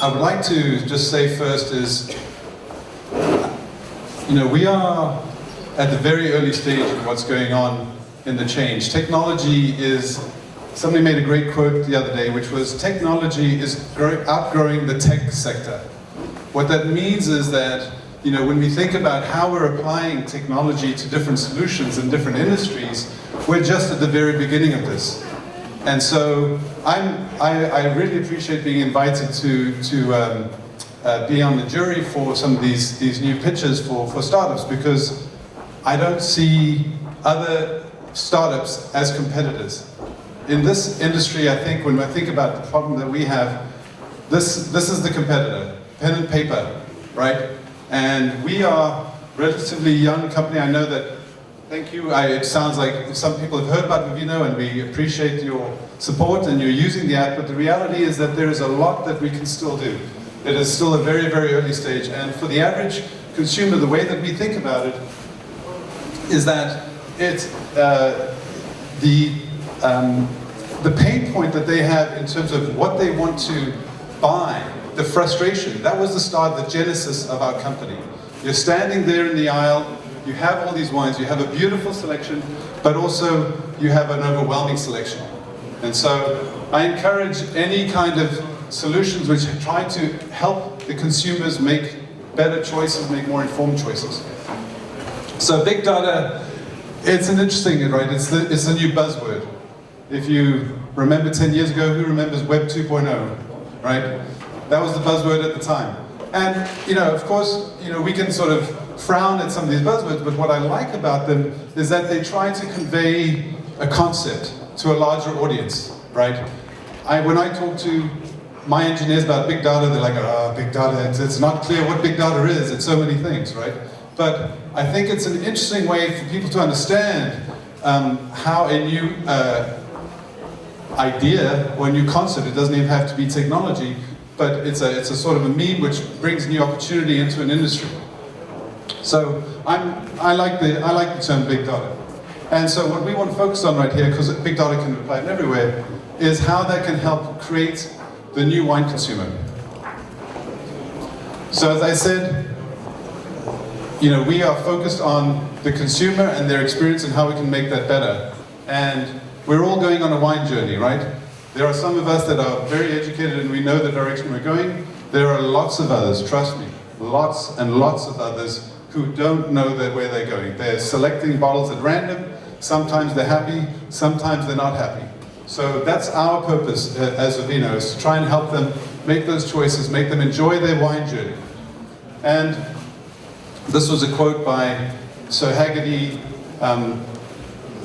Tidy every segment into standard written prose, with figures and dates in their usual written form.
I would like to just say first is, we are at the very early stage of what's going on in the change. Technology is, somebody made a great quote the other day, which was, technology is outgrowing the tech sector. What that means is that, when we think about how we're applying technology to different solutions in different industries, we're just at the very beginning of this. And so I really appreciate being invited to be on the jury for some of these new pitches for startups, because I don't see other startups as competitors. In this industry, I think, when I think about the problem that we have, this is the competitor, pen and paper, right? And we are a relatively young company. I know that, thank you, it sounds like some people have heard about Vivino, and we appreciate your support and you're using the app, but the reality is that there is a lot that we can still do. It is still a very, very early stage, and for the average consumer, the way that we think about it is that it's the pain point that they have in terms of what they want to buy, the frustration. That was the start, the genesis of our company. You're standing there in the aisle, you have all these wines, you have a beautiful selection, but also you have an overwhelming selection. And so I encourage any kind of solutions which try to help the consumers make better choices, make more informed choices. So big data, it's an interesting, right? It's the new buzzword. If you remember 10 years ago, who remembers Web 2.0, right? That was the buzzword at the time. And, of course, we can sort of frown at some of these buzzwords, but what I like about them is that they try to convey a concept to a larger audience, right? When I talk to my engineers about big data, they're like, oh, big data, it's not clear what big data is, it's so many things, right? But I think it's an interesting way for people to understand how a new idea or a new concept, it doesn't even have to be technology, but it's a sort of a meme which brings new opportunity into an industry. So I like the term big data. And so what we want to focus on right here, because big data can be applied everywhere, is how that can help create the new wine consumer. So as I said, we are focused on the consumer and their experience and how we can make that better. And we're all going on a wine journey, right? There are some of us that are very educated and we know the direction we're going. There are lots of others, trust me, lots and lots of others who don't know where they're going. They're selecting bottles at random. Sometimes they're happy, sometimes they're not happy. So that's our purpose as Vivino, is to try and help them make those choices, make them enjoy their wine journey. And this was a quote by Sir Haggerty,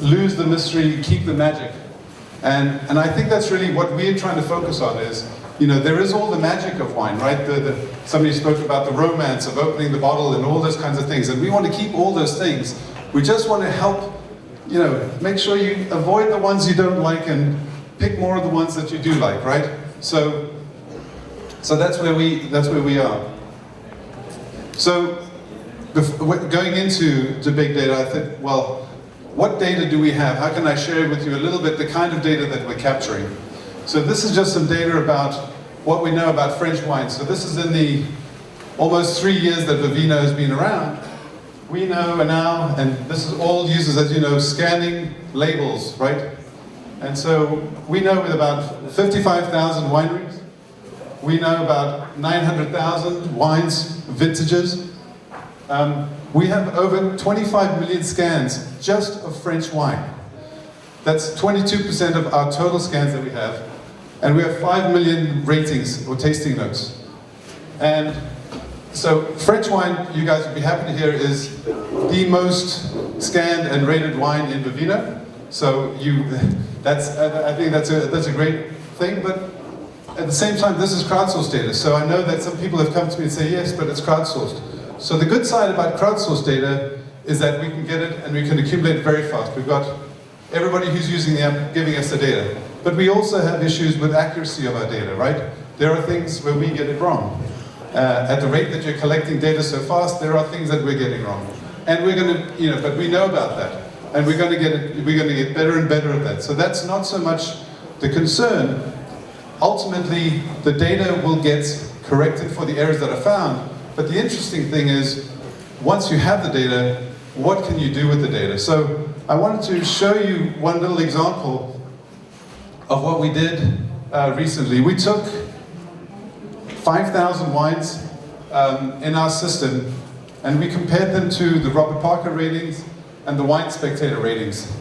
lose the mystery, keep the magic. And I think that's really what we're trying to focus on is, there is all the magic of wine, right? Somebody spoke about the romance of opening the bottle and all those kinds of things, and we want to keep all those things. We just want to help, make sure you avoid the ones you don't like and pick more of the ones that you do like, right? So that's where we are. So going into big data, I think, well, what data do we have? How can I share with you a little bit the kind of data that we're capturing? So this is just some data about what we know about French wine. So this is in the almost 3 years that Vivino has been around. We know now, and this is all uses, as you know, scanning labels, right? And so we know with about 55,000 wineries, we know about 900,000 wines, vintages. We have over 25 million scans just of French wine. That's 22% of our total scans that we have. And we have 5 million ratings or tasting notes. And so French wine, you guys would be happy to hear, is the most scanned and rated wine in Vivino. So I think that's a great thing, but at the same time, this is crowdsourced data. So I know that some people have come to me and say, yes, but it's crowdsourced. So the good side about crowdsourced data is that we can get it and we can accumulate it very fast. We've got everybody who's using the app giving us the data. But we also have issues with accuracy of our data, right? There are things where we get it wrong. At the rate that you're collecting data so fast, there are things that we're getting wrong. And we're going to, but we know about that. And we're going to get better and better at that. So that's not so much the concern. Ultimately, the data will get corrected for the errors that are found. But the interesting thing is, once you have the data, what can you do with the data? So I wanted to show you one little example of what we did recently. We took 5,000 wines in our system, and we compared them to the Robert Parker ratings and the Wine Spectator ratings.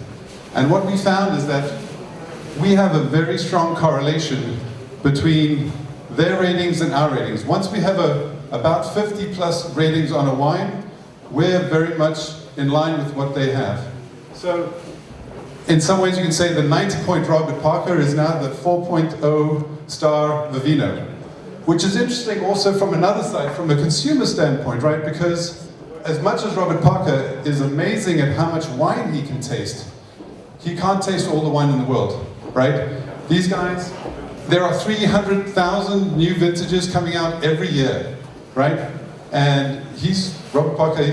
And what we found is that we have a very strong correlation between their ratings and our ratings. Once we have about 50 plus ratings on a wine, we're very much in line with what they have. So in some ways you can say the 90-point Robert Parker is now the 4.0 star Vivino, which is interesting also from another side, from a consumer standpoint, right? Because as much as Robert Parker is amazing at how much wine he can taste, he can't taste all the wine in the world, right? These guys, there are 300,000 new vintages coming out every year, right? And Robert Parker,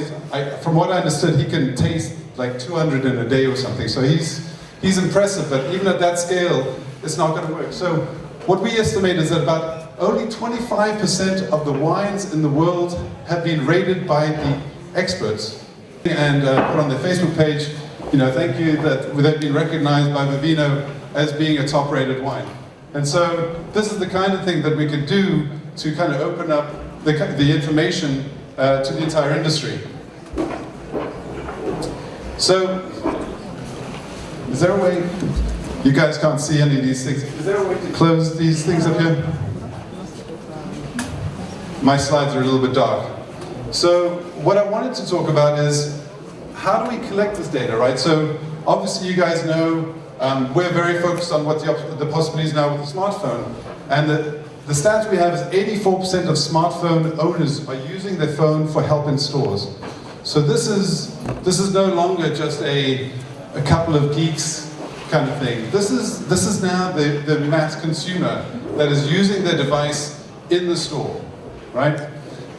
from what I understood, he can taste like 200 in a day or something. So he's impressive, but even at that scale, it's not going to work. So what we estimate is that about only 25% of the wines in the world have been rated by the experts and put on their Facebook page, thank you that they've been recognized by Vivino as being a top-rated wine. And so this is the kind of thing that we could do to kind of open up the information to the entire industry. So, is there a way, you guys can't see any of these things, is there a way to close these things up here? My slides are a little bit dark. So, what I wanted to talk about is, how do we collect this data, right? So, obviously you guys know, we're very focused on what the possibilities now with the smartphone. And the stats we have is 84% of smartphone owners are using their phone for help in stores. So this is no longer just a couple of geeks kind of thing. This is now the mass consumer that is using their device in the store, right?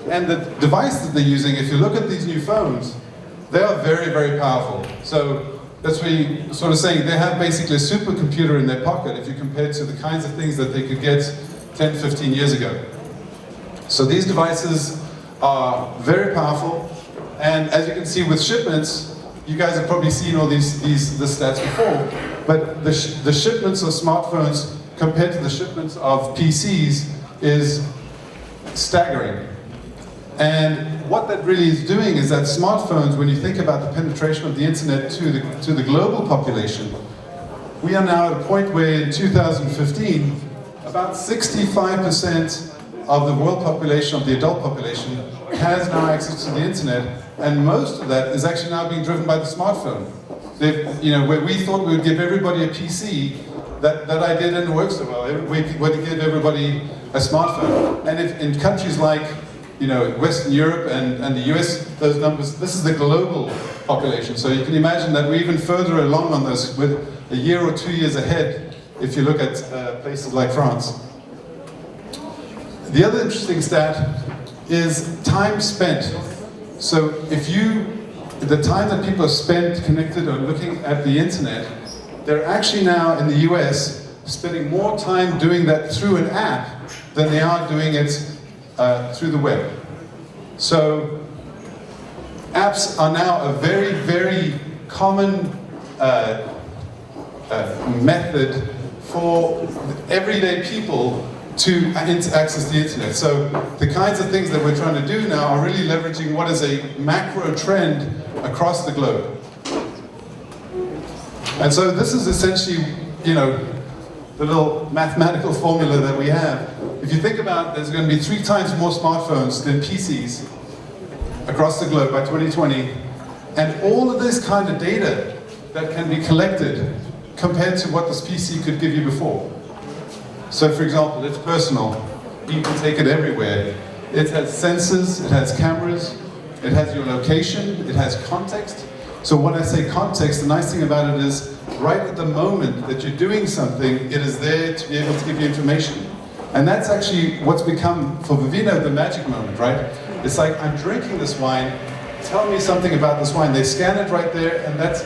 And the device that they're using, if you look at these new phones, they are very, very powerful. So that's what you're sort of saying. They have basically a supercomputer in their pocket if you compare it to the kinds of things that they could get 10, 15 years ago. So these devices are very powerful. And as you can see with shipments, you guys have probably seen all the stats before, but the shipments of smartphones compared to the shipments of PCs is staggering. And what that really is doing is that smartphones, when you think about the penetration of the internet to the global population, we are now at a point where in 2015, about 65% of the world population, of the adult population, has now access to the internet, and most of that is actually now being driven by the smartphone. Where we thought we would give everybody a PC, that idea didn't work so well. We would give everybody a smartphone. And if in countries like Western Europe and the US, those numbers, this is the global population. So you can imagine that we're even further along on this, with a year or 2 years ahead, if you look at places like France. The other interesting stat is time spent. So the time that people are spent connected or looking at the internet, they're actually now in the US spending more time doing that through an app than they are doing it through the web. So apps are now a very, very common method for everyday people to access the internet. So the kinds of things that we're trying to do now are really leveraging what is a macro trend across the globe. And so this is essentially, the little mathematical formula that we have. If you think about, there's going to be 3 times more smartphones than PCs across the globe by 2020, and all of this kind of data that can be collected compared to what this PC could give you before. So for example, it's personal. You can take it everywhere. It has sensors, it has cameras, it has your location, it has context. So when I say context, the nice thing about it is, right at the moment that you're doing something, it is there to be able to give you information. And that's actually what's become, for Vivino, the magic moment, right? It's like, I'm drinking this wine, tell me something about this wine. They scan it right there, and that's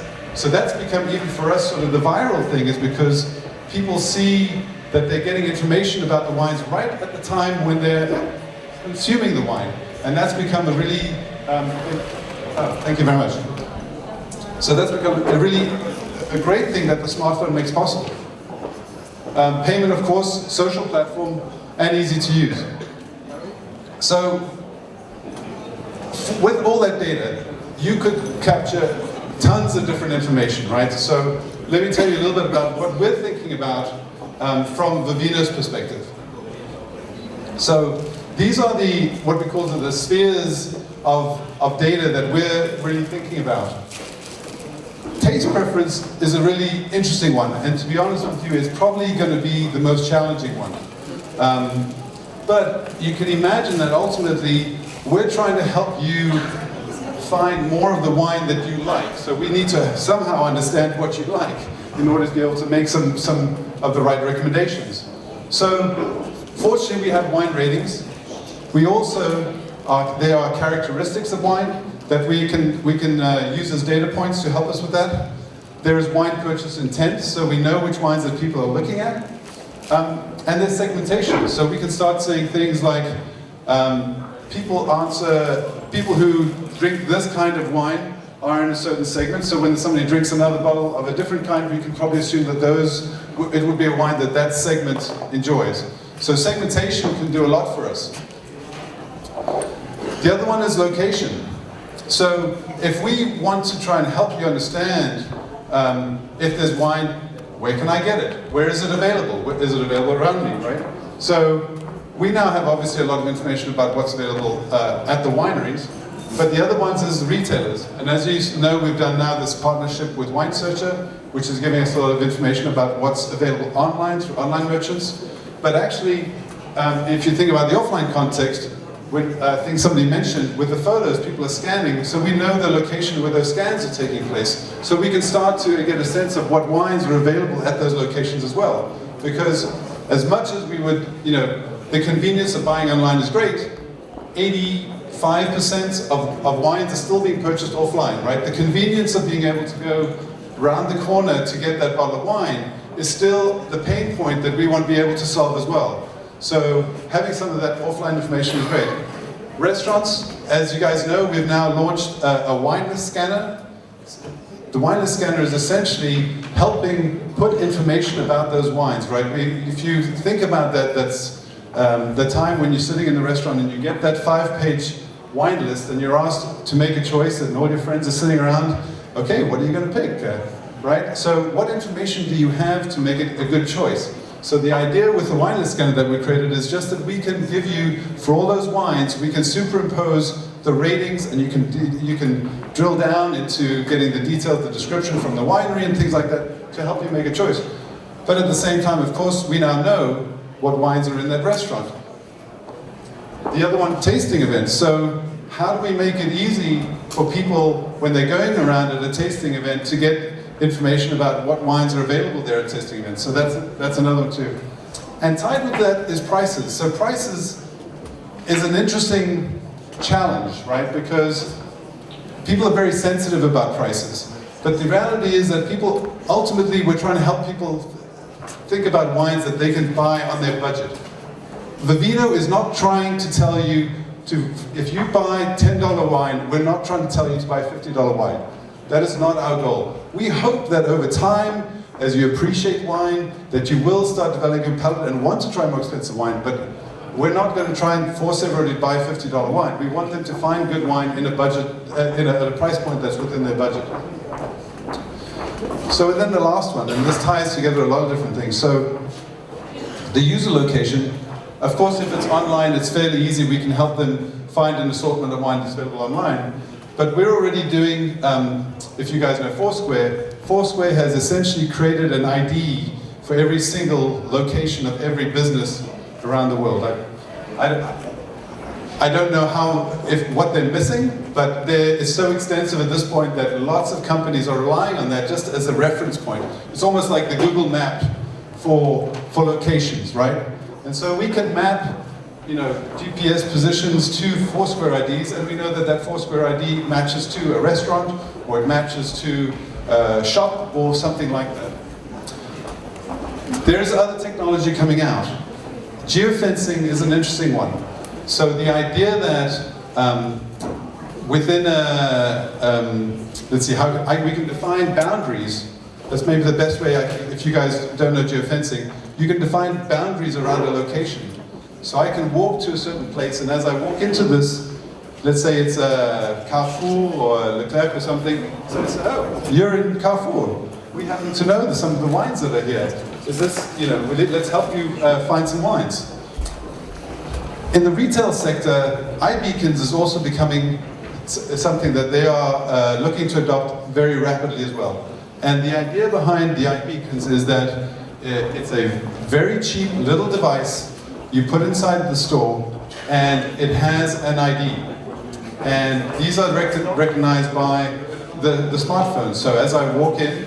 become, even for us, sort of the viral thing, is because people see that they're getting information about the wines right at the time when they're consuming the wine. And that's become a really, thank you very much. So that's become a great thing that the smartphone makes possible. Payment, of course, social platform, and easy to use. So, with all that data, you could capture tons of different information, right? So, let me tell you a little bit about what we're thinking about from Vivino's perspective. So, these are what we call the spheres of data that we're really thinking about. Taste preference is a really interesting one, and to be honest with you, it's probably going to be the most challenging one. But you can imagine that ultimately, we're trying to help you find more of the wine that you like. So we need to somehow understand what you like in order to be able to make some of the right recommendations. So fortunately, we have wine ratings. We also, there are characteristics of wine that we can use as data points to help us with that. There is wine purchase intent, so we know which wines that people are looking at. And there's segmentation, so we can start saying things like, people who drink this kind of wine are in a certain segment, so when somebody drinks another bottle of a different kind, we can probably assume that it would be a wine that segment enjoys. So segmentation can do a lot for us. The other one is location. So if we want to try and help you understand if there's wine, where can I get it? Where is it available? Is it available around me, right? So we now have obviously a lot of information about what's available at the wineries, but the other ones is the retailers. And as you know, we've done now this partnership with Wine Searcher, which is giving us a lot of information about what's available online through online merchants. But actually, if you think about the offline context, I think somebody mentioned, with the photos, people are scanning, so we know the location where those scans are taking place. So we can start to get a sense of what wines are available at those locations as well. Because as much as we would, the convenience of buying online is great, 85% of wines are still being purchased offline, right? The convenience of being able to go around the corner to get that bottle of wine is still the pain point that we want to be able to solve as well. So having some of that offline information is great. Restaurants, as you guys know, we've now launched a wine list scanner. The wine list scanner is essentially helping put information about those wines, right? If you think about that, that's the time when you're sitting in the restaurant and you get that 5-page wine list and you're asked to make a choice and all your friends are sitting around, okay, what are you going to pick, right? So what information do you have to make it a good choice? So the idea with the wine list scanner that we created is just that we can give you, for all those wines, we can superimpose the ratings, and you can drill down into getting the details, the description from the winery and things like that to help you make a choice. But at the same time, of course, we now know what wines are in that restaurant. The other one, tasting events. So how do we make it easy for people when they're going around at a tasting event to get information about what wines are available there at tasting events? So that's another one too. And tied with that is prices. So prices is an interesting challenge, right? Because people are very sensitive about prices. But the reality is that ultimately we're trying to help people think about wines that they can buy on their budget. Vivino is not trying to tell you if you buy $10 wine, we're not trying to tell you to buy $50 wine. That is not our goal. We hope that over time, as you appreciate wine, that you will start developing a palate and want to try more expensive wine, but we're not going to try and force everybody to buy $50 wine. We want them to find good wine in a budget, at a price point that's within their budget. So and then the last one, and this ties together a lot of different things. So the user location, of course, if it's online, it's fairly easy. We can help them find an assortment of wine that's available online. But we're already doing, if you guys know Foursquare, Foursquare has essentially created an ID for every single location of every business around the world. I don't know what they're missing, but it's so extensive at this point that lots of companies are relying on that just as a reference point. It's almost like the Google map for locations, right? And so we can map GPS positions to Foursquare IDs, and we know that Foursquare ID matches to a restaurant, or it matches to a shop, or something like that. There's other technology coming out. Geofencing is an interesting one. So the idea that within let's see, how we can define boundaries. That's maybe the best way, if you guys don't know geofencing, you can define boundaries around a location. So I can walk to a certain place, and as I walk into this, let's say it's a Carrefour or a Leclerc or something, so it's, oh, you're in Carrefour. We happen to know some of the wines that are here. Is this, let's help you find some wines. In the retail sector, iBeacons is also becoming something that they are looking to adopt very rapidly as well. And the idea behind the iBeacons is that it's a very cheap little device you put inside the store, and it has an ID. And these are recognized by the smartphone. So as I walk in,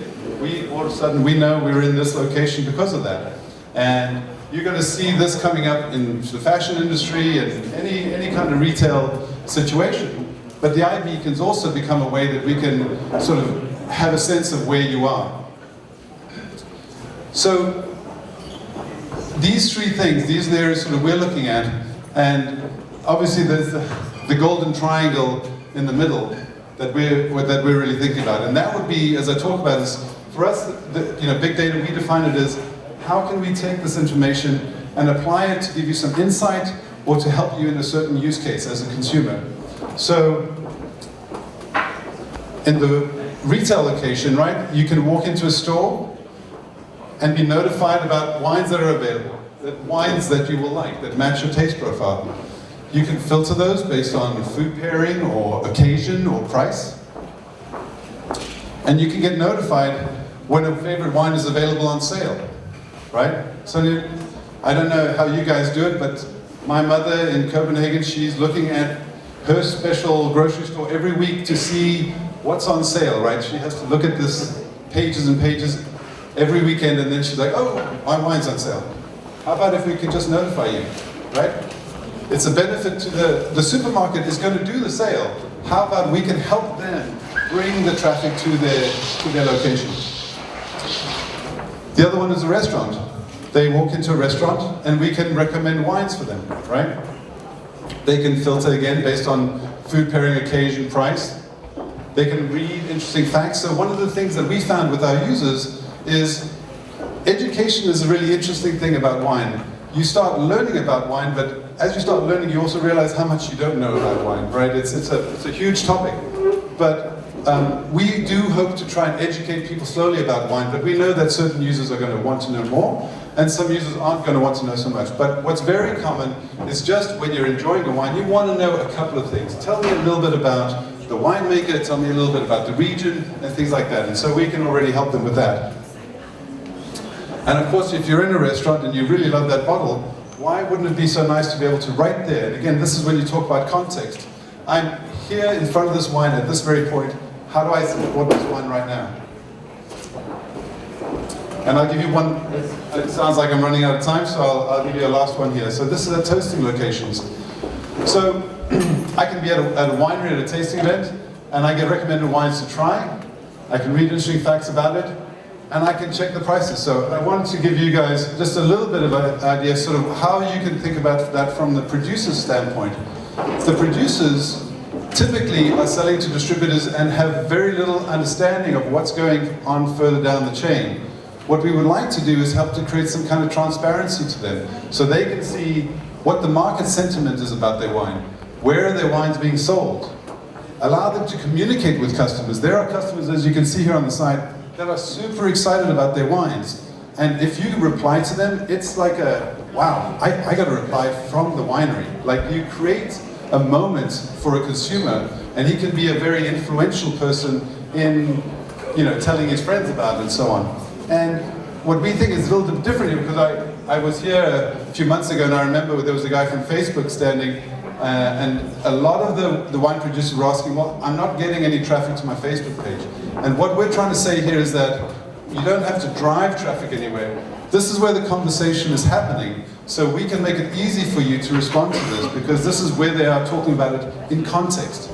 all of a sudden we know we're in this location because of that. And you're going to see this coming up in the fashion industry and any kind of retail situation. But the iBeacons also become a way that we can sort of have a sense of where you are. So these three things, these are the areas sort of we're looking at, and obviously there's the golden triangle in the middle that we're really thinking about. And that would be, as I talk about this, for us, big data, we define it as how can we take this information and apply it to give you some insight or to help you in a certain use case as a consumer. So in the retail location, right, you can walk into a store and be notified about wines that are available, wines that you will like, that match your taste profile. You can filter those based on food pairing or occasion or price. And you can get notified when a favorite wine is available on sale, right? So I don't know how you guys do it, but my mother in Copenhagen, she's looking at her special grocery store every week to see what's on sale, right? She has to look at this pages and pages every weekend, and then she's like, oh, my wine's on sale. How about if we could just notify you, right? It's a benefit to the supermarket is going to do the sale. How about we can help them bring the traffic to their location? The other one is a restaurant. They walk into a restaurant and we can recommend wines for them, right? They can filter again based on food pairing, occasion, price. They can read interesting facts. So one of the things that we found with our users is education is a really interesting thing about wine. You start learning about wine, but as you start learning, you also realize how much you don't know about wine, right? It's a huge topic. But we do hope to try and educate people slowly about wine, but we know that certain users are going to want to know more, and some users aren't going to want to know so much. But what's very common is just when you're enjoying a wine, you want to know a couple of things. Tell me a little bit about the winemaker, tell me a little bit about the region, and things like that. And so we can already help them with that. And of course, if you're in a restaurant and you really love that bottle, why wouldn't it be so nice to be able to write there? And again, this is when you talk about context. I'm here in front of this wine at this very point. How do I support this wine right now? And I'll give you one. It sounds like I'm running out of time, so I'll give you a last one here. So this is at toasting locations. So I can be at a winery at a tasting event, and I get recommended wines to try. I can read interesting facts about it, and I can check the prices. So I wanted to give you guys just a little bit of an idea, sort of how you can think about that from the producer's standpoint. The producers typically are selling to distributors and have very little understanding of what's going on further down the chain. What we would like to do is help to create some kind of transparency to them, so they can see what the market sentiment is about their wine. Where are their wines being sold? Allow them to communicate with customers. There are customers, as you can see here on the side, that are super excited about their wines. And if you reply to them, it's like a, wow, I got a reply from the winery. Like, you create a moment for a consumer, and he can be a very influential person in, telling his friends about it and so on. And what we think is a little bit different here, because I was here a few months ago, and I remember there was a guy from Facebook standing, and a lot of the wine producers were asking, well, I'm not getting any traffic to my Facebook page. And what we're trying to say here is that you don't have to drive traffic anywhere. This is where the conversation is happening, so we can make it easy for you to respond to this, because this is where they are talking about it in context.